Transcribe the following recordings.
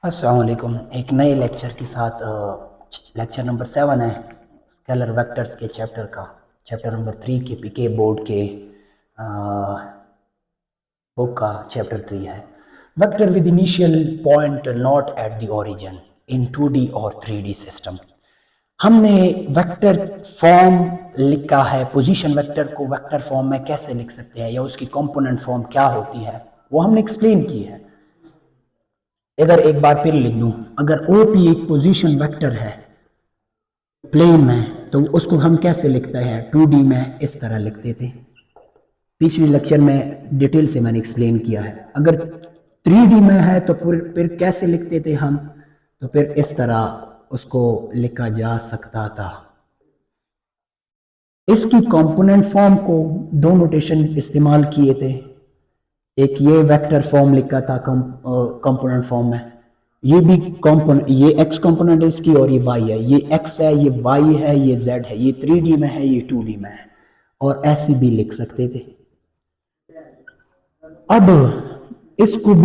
अस्सलाम वालेकुम। एक नए लेक्चर के साथ लेक्चर नंबर 7 है स्केलर वेक्टर्स के चैप्टर का। चैप्टर नंबर 3 के पीके बोर्ड के बुक का चैप्टर 3 है। Vector with initial point not at the origin in 2D और 3D सिस्टम। हमने वेक्टर फॉर्म लिखा है। पोजीशन वेक्टर को वेक्टर फॉर्म में कैसे लिख सकते हैं या उसकी कंपोनेंट फॉर्म क्या होती है वो हमने एक्सप्लेन की है। इधर एक बार फिर लिख दूं, अगर OP एक पोजीशन वेक्टर है प्लेन में तो उसको हम कैसे लिखते हैं 2D में इस तरह लिखते थे। पिछले लेक्चर में डिटेल से मैंने एक्सप्लेन किया है। अगर 3D में है तो फिर कैसे लिखते थे हम, तो फिर इस तरह उसको लिखा जा सकता था। इसकी कंपोनेंट फॉर्म को दो नोटेशन इस्तेमाल किए थे। एक ये वेक्टर फॉर्म लिखा था कंपोनेंट फॉर्म में, ये भी कंपोनेंट, ये एक्स कंपोनेंट है इसकी और ये वाई है, ये एक्स है, ये वाई है, ये जेड है, ये 3D में है, ये 2D में है, और ऐसे भी लिख सकते थे। अब इसको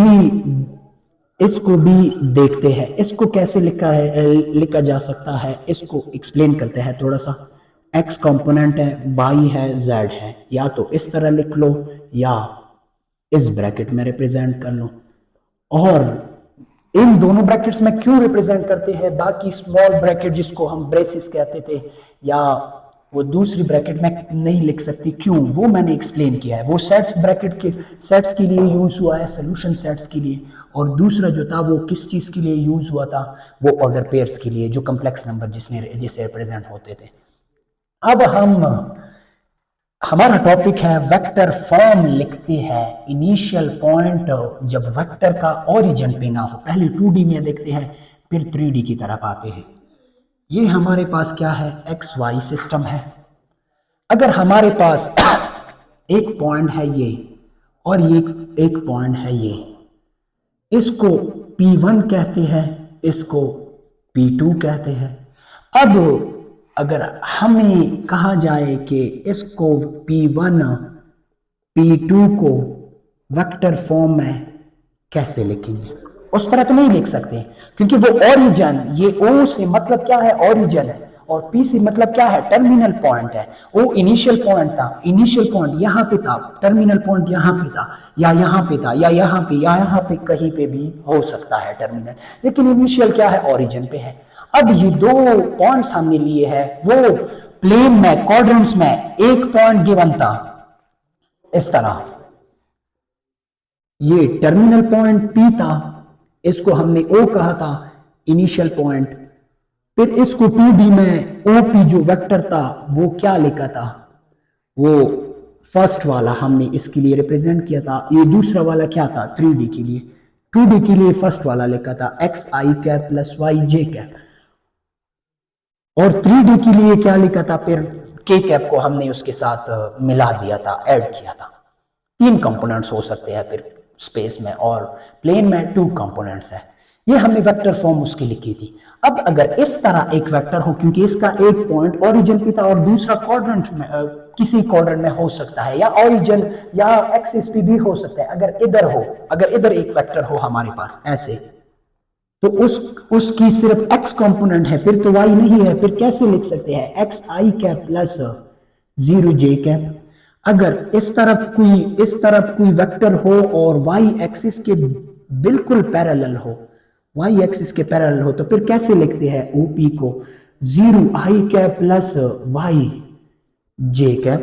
भी देखते हैं, इसको कैसे लिखा जा सकता है, इसको एक्सप्लेन करते हैं थोड़ा सा। एक्स कंपोनेंट है, वाई है, जेड है, या तो इस तरह लिख लो या इस ब्रैकेट में रिप्रेजेंट कर लो। और इन दोनों ब्रैकेट्स में क्यों रिप्रेजेंट करते हैं, बाकी स्मॉल ब्रैकेट जिसको हम ब्रेसिस कहते थे या वो दूसरी ब्रैकेट में नहीं लिख सकती, क्यों, वो मैंने एक्सप्लेन किया है। वो सेट्स ब्रैकेट के सेट्स के लिए यूज हुआ है, सोल्यूशन सेट्स के लिए, और दूसरा जो था वो किस चीज के लिए यूज हुआ था, वो ऑर्डर पेयर्स के लिए, जो कम्प्लेक्स नंबर जिसे रिप्रेजेंट होते थे। अब हमारा टॉपिक है वेक्टर फॉर्म लिखते हैं इनिशियल पॉइंट जब वेक्टर का ओरिजिन पे ना हो। पहले 2D में देखते हैं फिर 3D की तरफ आते हैं। ये हमारे पास क्या है, एक्स वाई सिस्टम है। अगर हमारे पास एक पॉइंट है ये और ये एक पॉइंट है ये, इसको P1 कहते हैं, इसको P2 कहते हैं। अब अगर हमें कहा जाए कि इसको P1 P2 को वेक्टर फॉर्म में कैसे लिखेंगे, उस तरह तो नहीं लिख सकते, क्योंकि वो ओरिजिन, ये O से मतलब क्या है, ओरिजिन है, और P से मतलब क्या है, टर्मिनल पॉइंट है। वो इनिशियल पॉइंट था, इनिशियल पॉइंट यहाँ पे था, टर्मिनल पॉइंट यहाँ पे था, या यहाँ पे था, या यहाँ पे, या यहाँ पे, कहीं पे भी हो सकता है टर्मिनल, लेकिन इनिशियल क्या है, ओरिजिन पे है। अब ये दो पॉइंट्स हमने लिए है, वो प्लेन में क्वाड्रेंट्स में एक पॉइंट गिवन था इस तरह, ये टर्मिनल पॉइंट P था, इसको हमने O कहा था इनिशियल पॉइंट। फिर इसको 2D में OP जो वेक्टर था वो क्या लिखा था, वो फर्स्ट वाला हमने इसके लिए रिप्रेजेंट किया था। ये दूसरा वाला क्या था 3D के लिए, 2D के लिए फर्स्ट वाला लिखा था XI cap plus YJ cap, और 3D के लिए क्या लिखा था, फिर K कैप को हमने उसके साथ मिला दिया था, ऐड किया था। 3 कंपोनेंट्स हो सकते हैं फिर स्पेस में, और प्लेन में 2 कंपोनेंट्स है। ये हमने वेक्टर फॉर्म उसकी लिखी थी। अब अगर इस तरह एक वेक्टर हो, क्योंकि इसका एक पॉइंट ओरिजिन पे था और दूसरा क्वाड्रेंट में किसी क्वाड्रेंट में हो सकता है, या ओरिजिन या एक्सिस पे भी हो सकता है। अगर इधर हो, अगर इधर एक वेक्टर हो हमारे पास ऐसे, तो उसकी सिर्फ एक्स कंपोनेंट है, फिर तो वाई नहीं है, फिर कैसे लिख सकते हैं, एक्स आई कैप प्लस 0j कैप। अगर इस तरफ कोई वेक्टर हो और वाई एक्सिस के बिल्कुल पैरेलल हो, वाई एक्सिस के पैरेलल हो, तो फिर कैसे लिखते हैं OP को 0i cap plus YJ cap.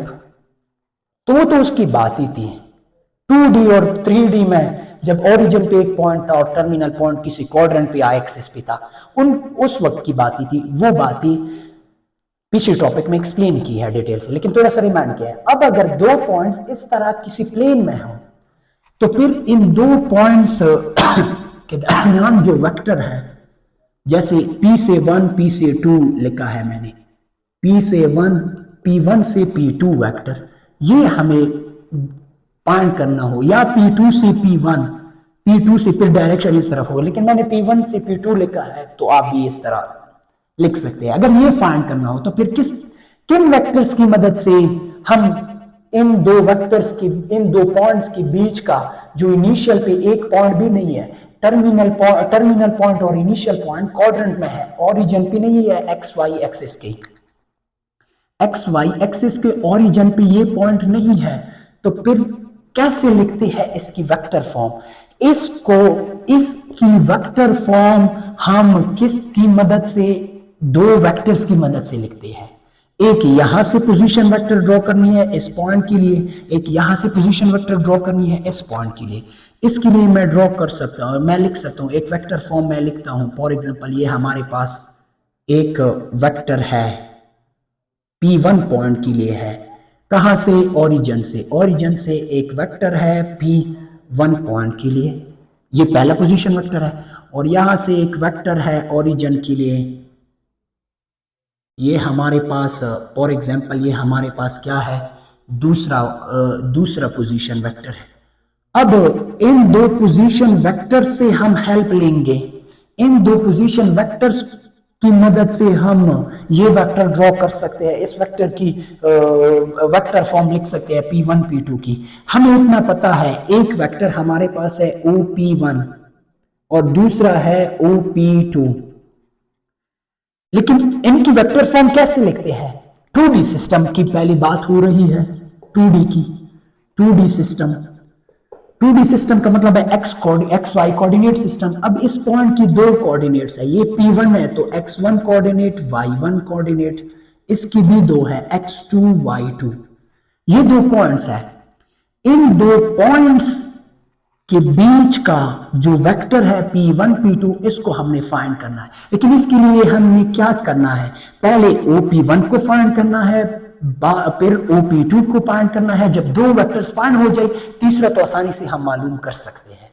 तो उसकी बात ही थी। 2D और 3D में जब ओरिजिन पे एक पॉइंट था और टर्मिनल पॉइंट किसी क्वाड्रेंट पे या एक्सिस पे था, उस वक्त की बात ही थी। वो बात ही पिछले टॉपिक में एक्सप्लेन की है डिटेल से, लेकिन थोड़ा सा रिमाइंड किया है। अब अगर दो पॉइंट्स इस तरह किसी प्लेन में हो, तो फिर इन दो पॉइंट्स के दरमियान जो वेक्टर है, जैसे P से 1 P से 2 लिखा है मैंने, P1 से P2 वेक्टर, ये हमें फाइंड करना हो, या P2 से P1, P2 से फिर डायरेक्शन इस तरफ हो, लेकिन मैंने P1 से P2 लिखा है, तो आप भी इस तरह लिख सकते हैं। अगर ये फाइंड करना हो तो फिर किन वेक्टर्स की मदद से हम इन दो वेक्टर्स की, इन दो पॉइंट्स के बीच का जो इनिशियल पे एक पॉइंट भी नहीं है, टर्मिनल पॉइंट और इनिशियल पॉइंट क्वाड्रेंट में है, ओरिजिन पे नहीं है, एक्स वाई एक्सिस के, एक्स वाई एक्सिस के ओरिजिन पे ये पॉइंट नहीं है। तो फिर कैसे लिखते हैं इसकी वेक्टर फॉर्म? इसकी वेक्टर फॉर्म हम किसकी मदद से, दो वेक्टर्स की मदद से लिखते हैं। एक यहां से पोजीशन वेक्टर ड्रॉ करनी है इस पॉइंट के लिए, एक यहां से पोजीशन वेक्टर ड्रॉ करनी है इस पॉइंट के लिए। इसके लिए मैं ड्रॉ कर सकता हूं, मैं लिख सकता हूं एक वेक्टर फॉर्म मैं लिखता हूं। फॉर एग्जांपल ये हमारे पास एक वेक्टर है P1 पॉइंट के लिए है, कहां से, ओरिजिन से, ओरिजिन से एक वेक्टर है P1 पॉइंट के लिए, ये पहला पोजीशन वेक्टर है। और यहां से एक वेक्टर है ओरिजिन के लिए, ये हमारे पास फॉर एग्जांपल ये हमारे पास क्या है, दूसरा पोजीशन वेक्टर है। अब इन दो पोजीशन वेक्टर से हम हेल्प लेंगे, इन दो पोजीशन वेक्टर्स की मदद से हम ये वेक्टर ड्रॉ कर सकते हैं, इस वेक्टर की वेक्टर फॉर्म लिख सकते हैं P1 P2 की। हमें इतना पता है, एक वेक्टर हमारे पास है OP1 और दूसरा है OP2, लेकिन इनकी वेक्टर फॉर्म कैसे लिखते हैं? 2D सिस्टम की पहली बात हो रही है, 2D की, 2D सिस्टम, 2D सिस्टम का मतलब है एक्स वाई कोऑर्डिनेट सिस्टम। अब इस पॉइंट की दो कोऑर्डिनेट्स है, ये P1 है तो x1 कोऑर्डिनेट, y1 कोऑर्डिनेट, इसकी भी दो है x2 y2, ये दो पॉइंट्स है। इन दो पॉइंट्स के बीच का जो वेक्टर है P1 P2 इसको हमने फाइंड करना है। लेकिन इसके लिए हमें क्या करना है, पहले OP1 को फाइंड करना है, फिर OP2 को फाइंड करना है। जब दो वेक्टर्स फाइंड हो जाए, तीसरा तो आसानी से हम मालूम कर सकते हैं।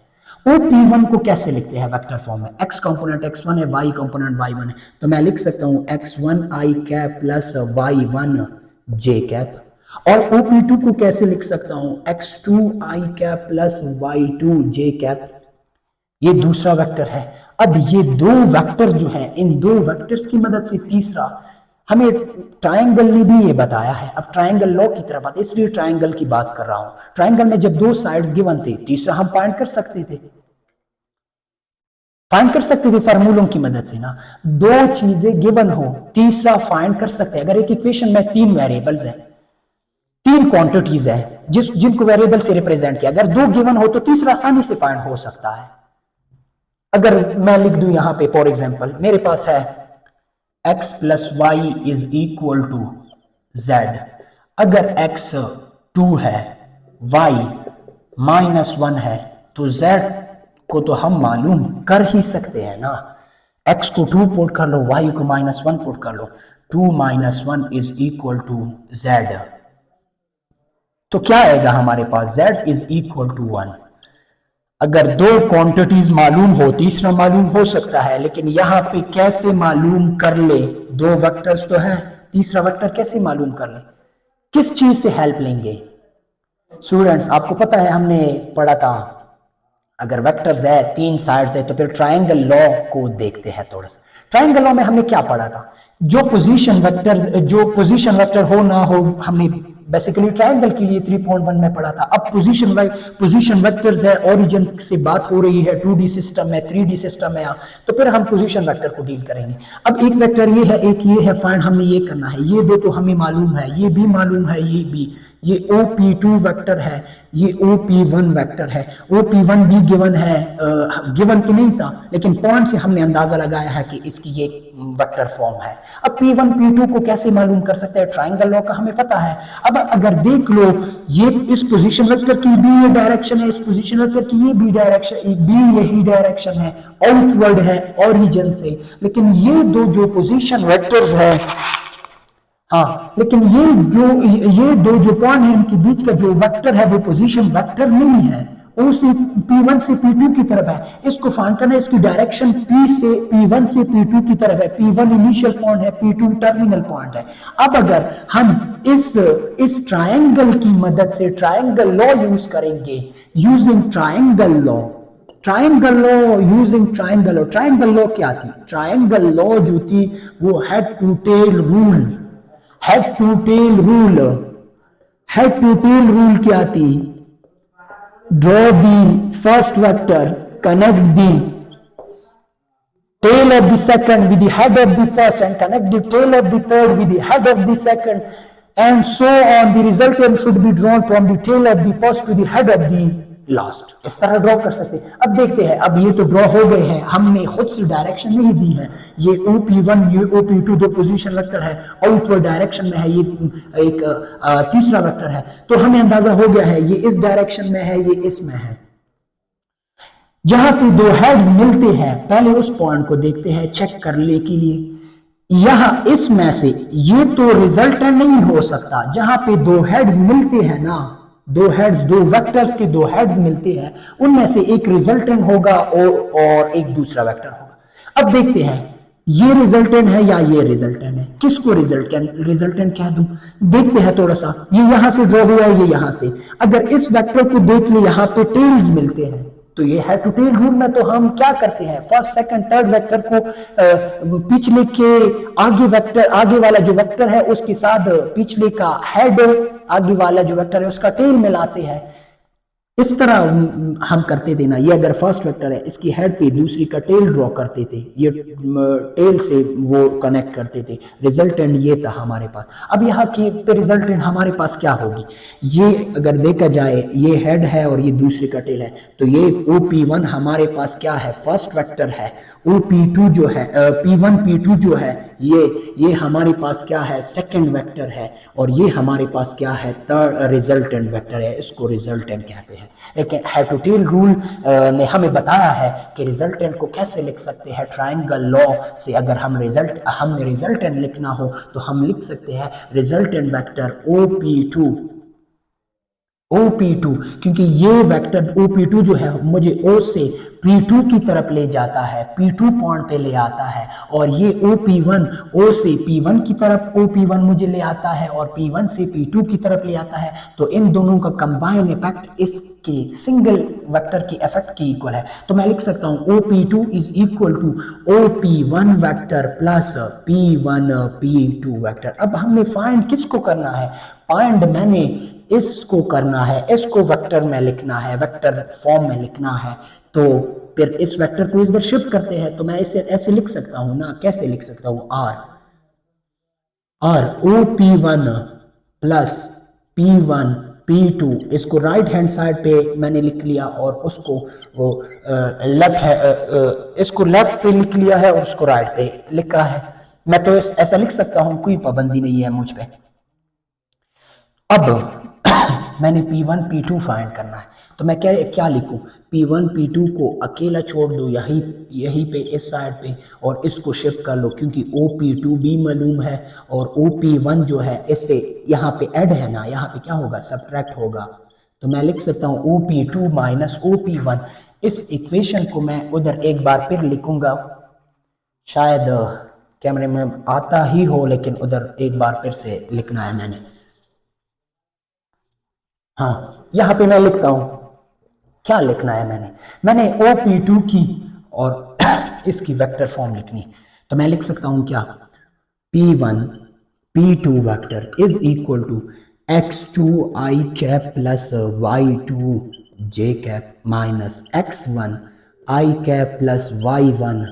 OP1 को कैसे लिखते हैं वेक्टर फॉर्म में, x कंपोनेंट x1 है, y कंपोनेंट y1 है, तो मैं लिख सकता हूं x1 i cap plus y1 j cap. और OP2 को कैसे लिख सकता हूं, x2 i cap plus y2 j cap, ये दूसरा वेक्टर है। अब ये दो वेक्टर जो है, इन दो वेक्टर्स की मदद से तीसरा, हमें ट्रायंगल ने भी ये बताया है। अब ट्रायंगल लॉ की तरफ आते, इसलिए ट्रायंगल की बात कर रहा हूं। ट्रायंगल में जब दो साइड्स गिवन थे, तीसरा हम फाइंड कर सकते थे, फार्मूलों की मदद से ना। दो चीजें गिवन हो, तीसरा फाइंड कर सकते हैं। अगर एक इक्वेशन में तीन वेरिएबल्स है, तीन क्वांटिटीज है जिनको वेरिएबल से रिप्रेजेंट किया, अगर दो गिवन हो तो तीसरा आसानी से फाइंड हो सकता है। अगर मैं लिख दूं यहां पे फॉर एग्जांपल, मेरे पास है x plus y is equal to z, अगर x 2 है, y -1 है, तो z को तो हम मालूम कर ही सकते हैं ना। x को 2 पुट कर लो, y को -1 पुट कर लो, 2 - 1 इज इक्वल टू z। तो क्या आएगा हमारे पास, z इज इक्वल टू 1। अगर दो क्वांटिटीज मालूम हो, तीसरा मालूम हो सकता है, लेकिन यहां पे कैसे मालूम कर ले, दो वेक्टर्स तो है, तीसरा वेक्टर कैसे मालूम कर ले, किस चीज से हेल्प लेंगे? स्टूडेंट्स आपको पता है हमने पढ़ा था, अगर वेक्टर्स है, तीन साइड्स है, तो फिर ट्रायंगल लॉ को देखते हैं थोड़ा सा। ट्रायंगल लॉ में हमने क्या पढ़ा था, जो पोजीशन वेक्टर हो ना हो, हमने बेसिकली ट्रायंगल के लिए 3.1 में पढ़ा था। अब पोजीशन वेक्टर्स है, ओरिजिन से बात हो रही है, 2D सिस्टम में, 3D सिस्टम में, तो फिर हम पोजीशन वेक्टर को डील करेंगे। अब एक वेक्टर ये है, एक ये है, फाइंड हमने ये करना है। ये दो तो हमें मालूम है, ये भी मालूम है, ये भी, ये OP2 वेक्टर है, ये OP1 वेक्टर है। OP1 भी गिवन है, गिवन तो नहीं था, लेकिन पॉइंट से हमने अंदाजा लगाया है कि इसकी ये वेक्टर फॉर्म है। अब P1 P2 को कैसे मालूम कर सकते हैं, ट्रायंगल लॉ का हमें पता है। अब अगर देख लो, ये इस पोजीशन वेक्टर की भी ये डायरेक्शन है, इस पोजीशन वेक्टर की ये भी डायरेक्शन, भी यही डायरेक्शन है, आउटवर्ड है ओरिजिन से। लेकिन ये दो जो पोजीशन वेक्टर्स है, हाँ, लेकिन ये दो जो पॉइंट है, इनके बीच का जो वेक्टर है वो पोजीशन वेक्टर नहीं है, O से P1 से P2 की तरफ है। इसको फाइंड करना है, इसकी डायरेक्शन P1 से P2 की तरफ है। P1 इनिशियल पॉइंट है, P2 टर्मिनल पॉइंट है। अब अगर हम इस ट्रायंगल की मदद से ट्रायंगल लॉ यूज करेंगे, using triangle law, using triangle law क्या थी, ट्रायंगल लॉ जो थी वो हेड टू टेल रूल क्या थी, draw the first vector connect the tail of the second with the head of the first and connect the tail of the third with the head of the second and so on. The resultant should be drawn from the tail of the first to the head of the last. इस तरह draw कर सकते हैं। अब देखते हैं, अब ये तो ड्रॉ हो गए हैं, हमने खुद से डायरेक्शन नहीं दी है। ये OP1 ये OP2 दो पोजीशन वेक्टर है, आउटवर्ड डायरेक्शन में है, ये एक तीसरा वेक्टर है, तो हमें अंदाजा हो गया है ये इस डायरेक्शन में है, ये इसमें है। जहां पे दो हेड्स मिलते हैं पहले उस पॉइंट को देखते हैं चेक करने के लिए। यहां इसमें से ये तो रिजल्टेंट नहीं हो सकता, जहां पे दो हेड्स मिलते हैं ना, दो हेड्स, दो वेक्टर्स के दो हेड्स मिलते हैं, उनमें से एक रिजल्टेंट होगा और एक दूसरा वेक्टर होगा। अब देखते हैं ये रिजल्टेंट है या ये रिजल्टेंट है, किसको रिजल्टेंट कह दूं। देखते हैं थोड़ा सा, ये यहां से ड्रॉ हुआ है, ये यहां से। अगर इस वेक्टर को देख ले, यहां पे टेल्स मिलते हैं, तो ये हेड टू टेल रूल में तो हम क्या करते हैं, फर्स्ट सेकंड थर्ड वेक्टर को पिछले के आगे वाला जो वेक्टर है उसके साथ पिछले का हेड, आगे वाला जो वेक्टर है उसका टेल मिलाते हैं। इस तरह हम करते थे ना। ये अगर फर्स्ट वेक्टर है, इसकी हेड पे दूसरी का टेल ड्रॉ करते थे, ये टेल से वो कनेक्ट करते थे। रिजल्टेंट ये था हमारे पास। अब यहाँ की पे रिजल्टेंट हमारे पास क्या होगी, ये अगर देखा जाए ये हेड है और ये दूसरी का टेल है, तो ये OP1 हमारे पास क्या है, फर्स्ट वेक्टर है। OP2 जो है P1 P2 जो है ये हमारे पास क्या है, सेकंड वेक्टर है, और ये हमारे पास क्या है, थर्ड रिजल्टेंट वेक्टर है। इसको रिजल्टेंट कहते हैं। लेकिन हेड टू टेल रूल ने हमें बताया है कि रिजल्टेंट को कैसे लिख सकते हैं। ट्रायंगल लॉ से अगर हमें रिजल्टेंट लिखना हो तो हम लिख सकते हैं रिजल्टेंट वेक्टर OP2, क्योंकि ये वेक्टर OP2 जो है मुझे O से P2 की तरफ ले जाता है, P2 पॉइंट पे ले आता है, और ये OP1 O से P1 की तरफ OP1 मुझे ले आता है और P1 से P2 की तरफ ले आता है। तो इन दोनों का कंबाइन इफेक्ट इसके सिंगल वेक्टर की इफेक्ट की इक्वल है। तो मैं लिख सकता हूं OP2 is equal to OP1 vector plus P1 P2 vector. अब हमने फाइंड किसको करना है, फाइंड मैंने इसको करना है, इसको वेक्टर में लिखना है, वेक्टर फॉर्म में लिखना है। तो फिर इस वेक्टर को इधर शिफ्ट करते हैं, तो मैं इसे ऐसे लिख सकता हूं ना, कैसे लिख सकता हूं, R OP1 plus P1 P2, इसको राइट हैंड साइड पे मैंने लिख लिया और उसको वो इसको लेफ्ट पे लिख लिया है और उसको राइट पे लिखा है। मैं तो ऐसा लिख सकता हूं, कोई पाबंदी नहीं है मुझ पे। अब मैंने P1 P2 फाइंड करना है, तो मैं क्या लिखूं, P1 P2 को अकेला छोड़ दो यहीं पे इस साइड पे और इसको शिफ्ट कर लो, क्योंकि OP2 भी मालूम है और OP1 जो है इससे यहाँ पे ऐड है ना, यहाँ पे क्या होगा, सब्ट्रैक्ट होगा। तो मैं लिख सकता हूँ OP2 माइनस OP1। इस इक्वेशन को मैं उधर एक बार फिर लिखूंगा, शायद कैमरे में आता ही हो, लेकिन उधर एक बार फिर से लिखना है मैंने। हाँ, यहां पे मैं लिखता हूं, क्या लिखना है मैंने OP2 की और इसकी वेक्टर फॉर्म लिखनी। तो मैं लिख सकता हूं क्या, P1 P2 vector is equal to x2 I cap plus y2 j cap minus x1 I cap plus y1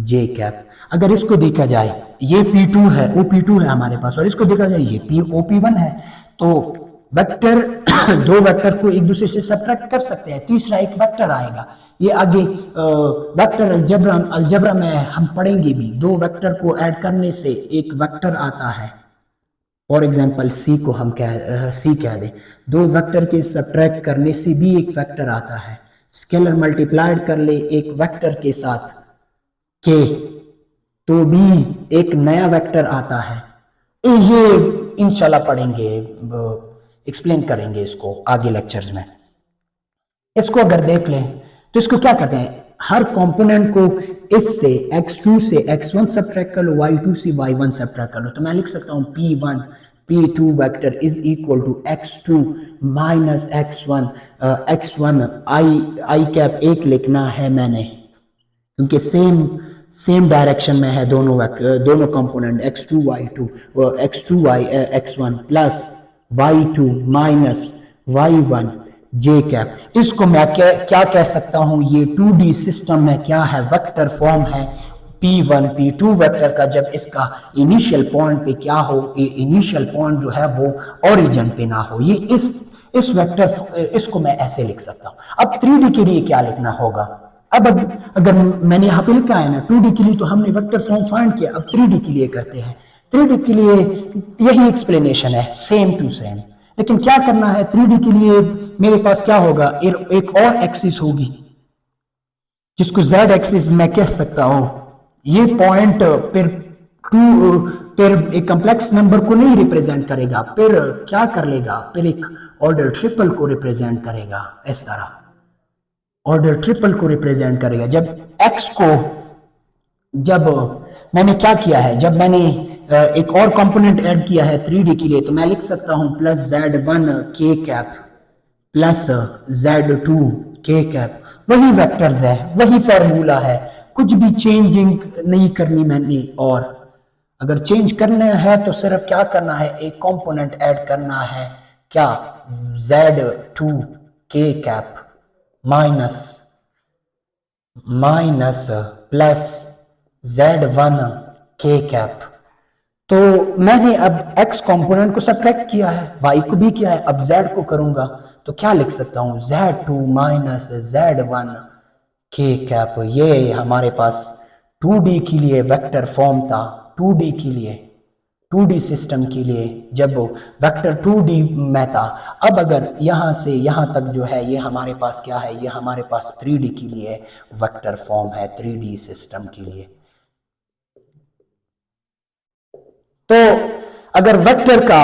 j cap. अगर इसको देखा जाए ये P2 है, OP2 है हमारे पास, और इसको देखा जाए ये OP1 है, तो वेक्टर दो वेक्टर को एक दूसरे से सब्ट्रैक्ट कर सकते हैं, तीसरा एक वेक्टर आएगा। ये आगे वेक्टर अलजेब्रा में हम पढ़ेंगे भी। दो वेक्टर को ऐड करने से एक वेक्टर आता है, फॉर एग्जांपल C को हम C कह दें। दो वेक्टर के सब्ट्रैक्ट करने से भी एक वेक्टर आता है। स्केलर मल्टीप्लाइड कर ले एक वेक्टर के साथ K, तो भी एक नया वेक्टर आता है। ये इंशाल्लाह पढ़ेंगे, एक्सप्लेन करेंगे इसको आगे लेक्चर्स में। इसको अगर देख लें तो इसको क्या करते हैं, हर कंपोनेंट को इससे x2 से x1 सब्ट्रैक्ट कर लो, y2 से y1 सब्ट्रैक्ट कर लो। तो मैं लिख सकता हूं P1 P2 vector is equal to x2 minus x1 x1 I cap एक लिखना है मैंने, क्योंकि सेम डायरेक्शन में है दोनों component x2 y1 plus y2 minus y1 जे कैप। इसको मैं क्या कह सकता हूं, ये 2D सिस्टम में क्या है, वेक्टर फॉर्म है। P1 P2 वेक्टर का जब इसका इनिशियल पॉइंट पे क्या हो, इनिशियल पॉइंट जो है वो ओरिजिन पे ना हो, ये इस वेक्टर, इसको मैं ऐसे लिख सकता हूं। अब 3D के लिए क्या लिखना होगा, अब अगर मैंने यहाँ पे लिखा है ना 2D के लिए तो हमने वेक्टर फॉर्म फाइंड किया, अब 3D के लिए करते हैं। 3D के लिए यही एक्सप्लेनेशन है, सेम टू सेम। लेकिन क्या करना है 3D के लिए, मेरे पास क्या होगा, एक और एक्सिस होगी जिसको z एक्सिस मैं कह सकता हूं। ये पॉइंट फिर एक कॉम्प्लेक्स नंबर को नहीं रिप्रेजेंट करेगा, फिर क्या कर लेगा, फिर एक ऑर्डर ट्रिपल को रिप्रेजेंट करेगा। इस तरह ऑर्डर ट्रिपल को रिप्रेजेंट करेगा। जब x को, जब मैंने क्या किया है, जब मैंने एक और कंपोनेंट ऐड किया है 3D के लिए, तो मैं लिख सकता हूं plus z1 k cap plus z2 k cap. वही वेक्टर्स है, वही फॉर्मूला है, कुछ भी चेंजिंग नहीं करनी मैंने। और अगर चेंज करना है तो सिर्फ क्या करना है, एक कंपोनेंट ऐड करना है, क्या, z2 k cap minus plus z1 k cap. तो मैंने अब x कंपोनेंट को सब्ट्रैक्ट किया है, y को भी किया है, अब z को करूंगा तो क्या लिख सकता हूं, z2 minus z1 k cap. ये हमारे पास 2D के लिए वेक्टर फॉर्म था, 2D के लिए, 2D सिस्टम के लिए जब वेक्टर 2D में था। अब अगर यहां से यहां तक जो है ये हमारे पास क्या है, ये हमारे पास 3D के लिए वेक्टर फॉर्म है, 3D सिस्टम के लिए। तो अगर वेक्टर का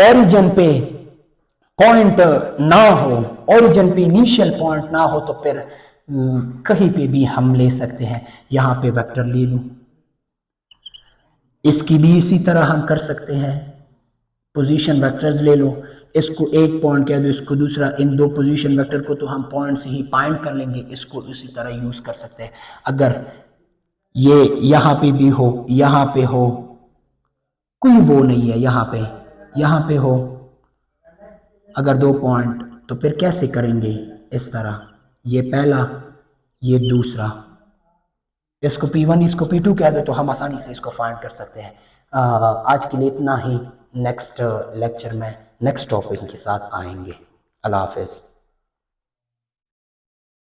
ओरिजिन पे पॉइंट ना हो, ओरिजिन पे इनिशियल पॉइंट ना हो, तो फिर कहीं पे भी हम ले सकते हैं। यहां पे वेक्टर ले लूं, इसकी भी इसी तरह हम कर सकते हैं, पोजीशन वेक्टर्स ले लो, इसको एक पॉइंट कह दो, इसको दूसरा, इन दो पोजीशन वेक्टर को तो हम पॉइंट से ही फाइंड कर लेंगे, इसको इसी तरह यूज कर सकते हैं। अगर ये यहां पे भी हो, यहां पे हो, कोई वो नहीं है, यहां पे हो, अगर दो पॉइंट, तो फिर कैसे करेंगे, इस तरह, ये पहला, ये दूसरा, इसको P1 इसको P2 कह दो तो हम आसानी से इसको फाइंड कर सकते हैं। आज के लिए इतना ही, नेक्स्ट लेक्चर में नेक्स्ट टॉपिक के साथ आएंगे। अल्लाह हाफिज़।